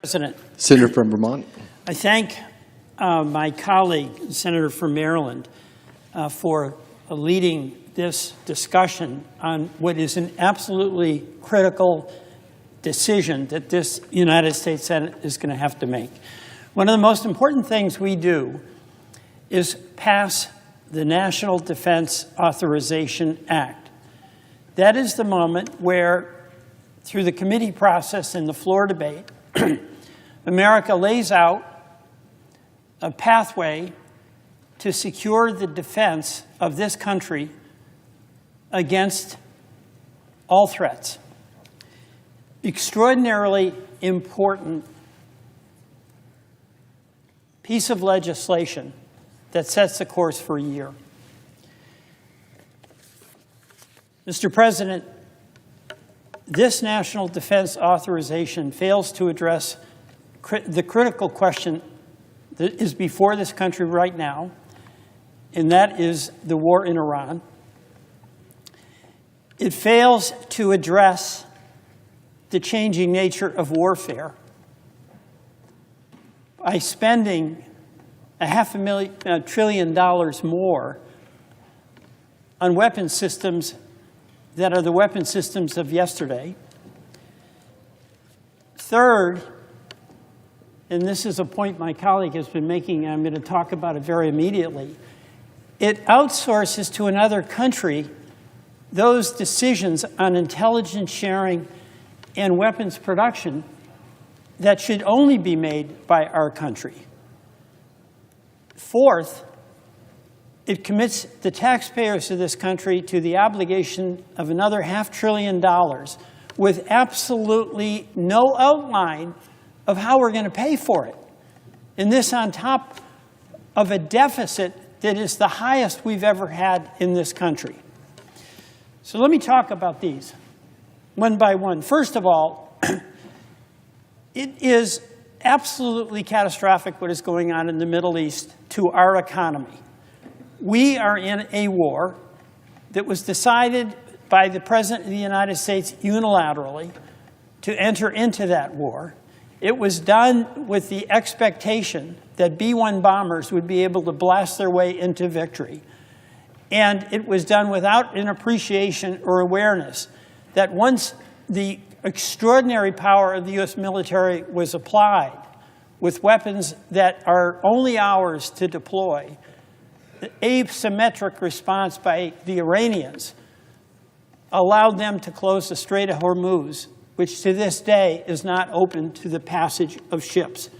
President. Senator from Vermont. I thank my colleague, Senator from Maryland, for leading this discussion on what is an absolutely critical decision that this United States Senate is going to have to make. One of the most important things we do is pass the National Defense Authorization Act. That is the moment where, through the committee process and the floor debate, America lays out a pathway to secure the defense of this country against all threats. Extraordinarily important piece of legislation that sets the course for a year. Mr. President, this National Defense Authorization fails to address the critical question that is before this country right now, and that is the war in Iran. It fails to address the changing nature of warfare by spending $500 billion more on weapon systems that are the weapon systems of yesterday. Third, and this is a point my colleague has been making, and I'm going to talk about it very immediately, it outsources to another country those decisions on intelligence sharing and weapons production that should only be made by our country. Fourth, it commits the taxpayers of this country to the obligation of another $500 billion with absolutely no outline of how we're going to pay for it. And this on top of a deficit that is the highest we've ever had in this country. So let me talk about these one by one. First of all, it is absolutely catastrophic what is going on in the Middle East to our economy. We are in a war that was decided by the President of the United States unilaterally to enter into that war. It was done with the expectation that B-1 bombers would be able to blast their way into victory. And it was done without an appreciation or awareness that once the extraordinary power of the U.S. military was applied with weapons that are only ours to deploy, the asymmetric response by the Iranians allowed them to close the Strait of Hormuz, which to this day is not open to the passage of ships.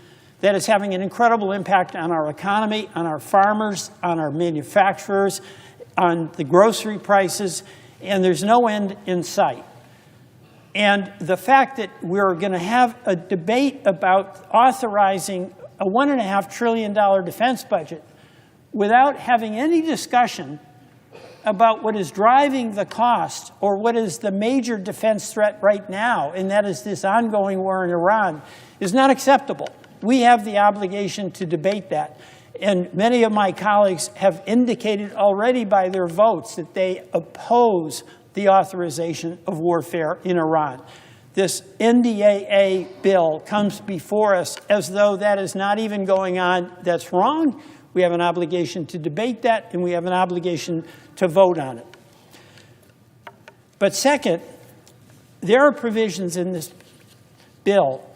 That is having an incredible impact on our economy, on our farmers, on our manufacturers, on the grocery prices, and there's no end in sight. And the fact that we're going to have a debate about authorizing a $1.5 trillion defense budget without having any discussion about what is driving the cost or what is the major defense threat right now, and that is this ongoing war in Iran, is not acceptable. We have the obligation to debate that. And many of my colleagues have indicated already by their votes that they oppose the authorization of warfare in Iran. This NDAA bill comes before us as though that is not even going on. That's wrong. We have an obligation to debate that, and we have an obligation to vote on it. But second, there are provisions in this bill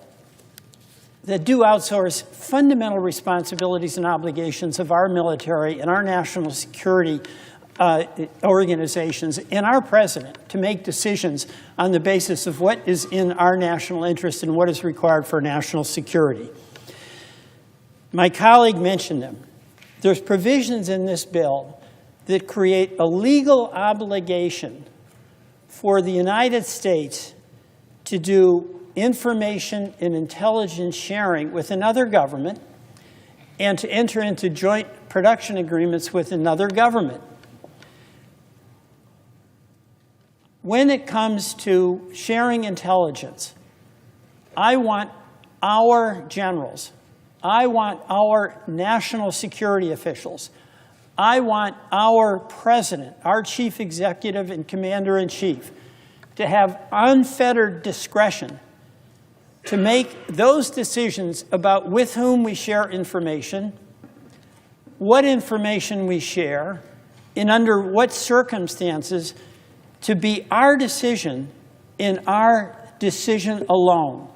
that do outsource fundamental responsibilities and obligations of our military and our national security organizations and our president to make decisions on the basis of what is in our national interest and what is required for national security. My colleague mentioned them. There's provisions in this bill that create a legal obligation for the United States to do information and intelligence sharing with another government and to enter into joint production agreements with another government. When it comes to sharing intelligence, I want our generals, I want our national security officials, I want our president, our chief executive and commander-in-chief, to have unfettered discretion to make those decisions about with whom we share information, what information we share, and under what circumstances, to be our decision and our decision alone.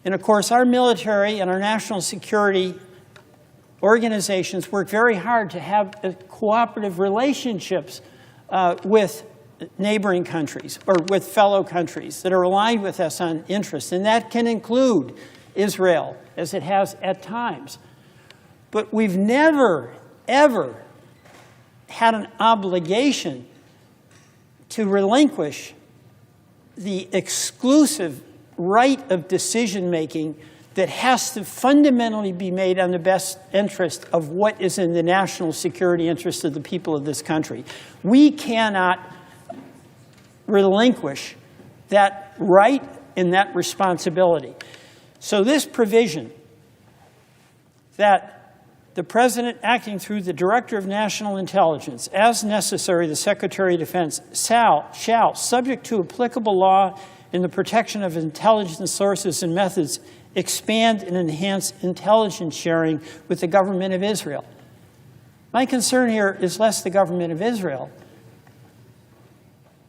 And of course, our military and our national security organizations work very hard to have cooperative relationships with neighboring countries or with fellow countries that are aligned with us on interests. And that can include Israel, as it has at times. But we've never, ever had an obligation to relinquish the exclusive right of decision-making that has to fundamentally be made on the best interest of what is in the national security interest of the people of this country. We cannot relinquish that right and that responsibility. So this provision that the President, acting through the Director of National Intelligence, as necessary, the Secretary of Defense, shall, subject to applicable law and the protection of intelligence sources and methods, expand and enhance intelligence sharing with the government of Israel. My concern here is less the government of Israel.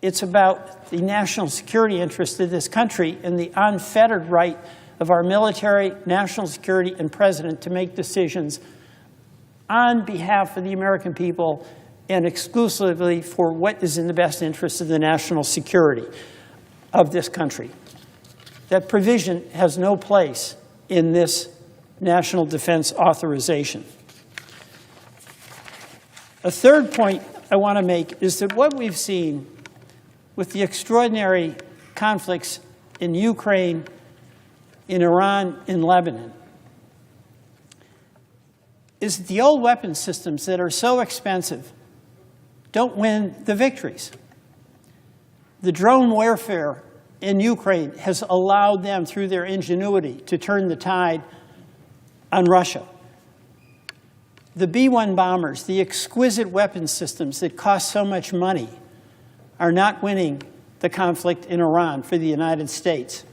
It's about the national security interest of this country and the unfettered right of our military, national security, and president to make decisions on behalf of the American people and exclusively for what is in the best interest of the national security of this country. That provision has no place in this National Defense Authorization. A third point I want to make is that what we've seen with the extraordinary conflicts in Ukraine, in Iran, in Lebanon, is that the old weapon systems that are so expensive don't win the victories. The drone warfare in Ukraine has allowed them, through their ingenuity, to turn the tide on Russia. The B-1 bombers, the exquisite weapon systems that cost so much money, are not winning the conflict in Iran for the United States.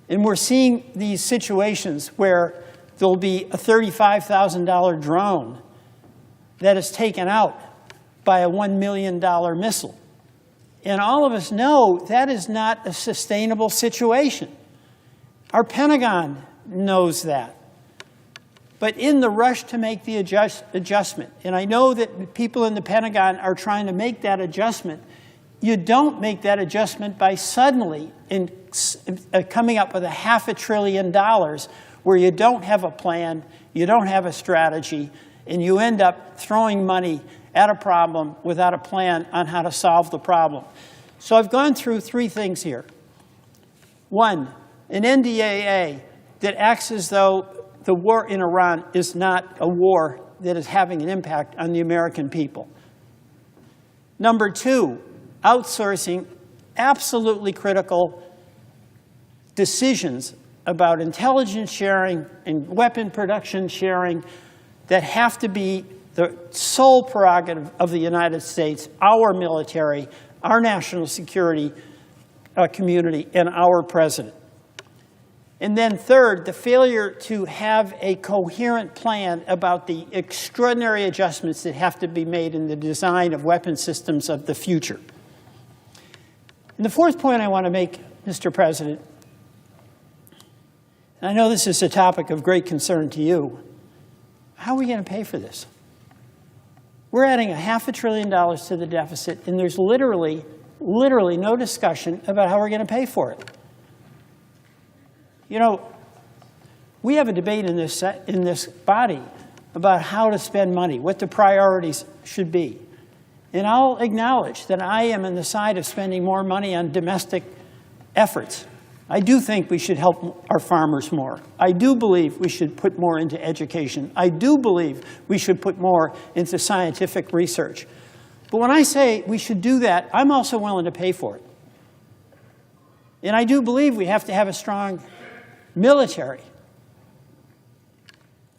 And we're seeing these situations where there'll be a $35,000 drone that is taken out by a $1 million missile. And all of us know that is not a sustainable situation. Our Pentagon knows that. But in the rush to make the adjustment, and I know that people in the Pentagon are trying to make that adjustment, you don't make that adjustment by suddenly coming up with $500 billion where you don't have a plan, you don't have a strategy, and you end up throwing money at a problem without a plan on how to solve the problem. So I've gone through three things here. One, an NDAA that acts as though the war in Iran is not a war that is having an impact on the American people. Number two, outsourcing absolutely critical decisions about intelligence sharing and weapon production sharing that have to be the sole prerogative of the United States, our military, our national security community, and our president. And then third, the failure to have a coherent plan about the extraordinary adjustments that have to be made in the design of weapon systems of the future. And the fourth point I want to make, Mr. President, and I know this is a topic of great concern to you, how are we going to pay for this? We're adding $500 billion to the deficit, and there's literally no discussion about how we're going to pay for it. You know, we have a debate in this body about how to spend money, what the priorities should be. And I'll acknowledge that I am on the side of spending more money on domestic efforts. I do think we should help our farmers more. I do believe we should put more into education. I do believe we should put more into scientific research. But when I say we should do that, I'm also willing to pay for it. And I do believe we have to have a strong military.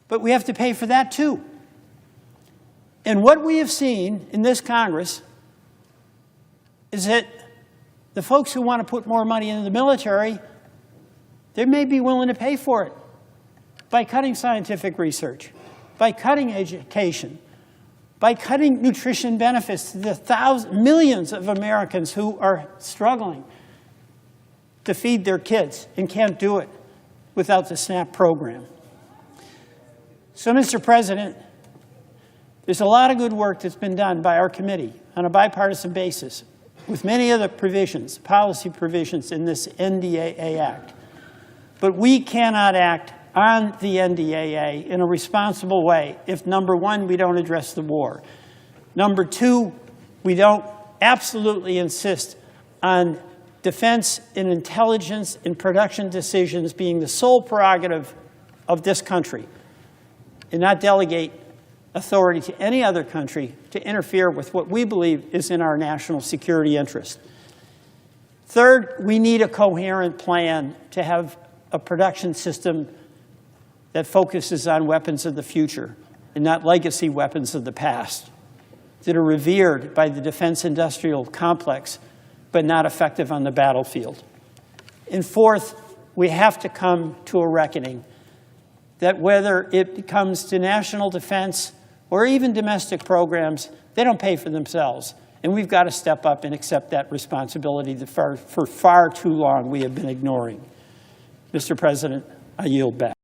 But we have to pay for that too. And what we have seen in this Congress is that the folks who want to put more money into the military They may be willing to pay for it by cutting scientific research, by cutting education, by cutting nutrition benefits to the millions of Americans who are struggling to feed their kids and can't do it without the SNAP program. So, Mr. President, there's a lot of good work that's been done by our committee on a bipartisan basis with many of the provisions, policy provisions in this NDAA Act. But we cannot act on the NDAA in a responsible way if, number one, we don't address the war. Number two, we don't absolutely insist on defense and intelligence and production decisions being the sole prerogative of this country and not delegate authority to any other country to interfere with what we believe is in our national security interest. Third, we need a coherent plan to have a production system that focuses on weapons of the future and not legacy weapons of the past that are revered by the defense industrial complex but not effective on the battlefield. And fourth, we have to come to a reckoning that whether it comes to national defense or even domestic programs, they don't pay for themselves. And we've got to step up and accept that responsibility that for far too long we have been ignoring. Mr. President, I yield back.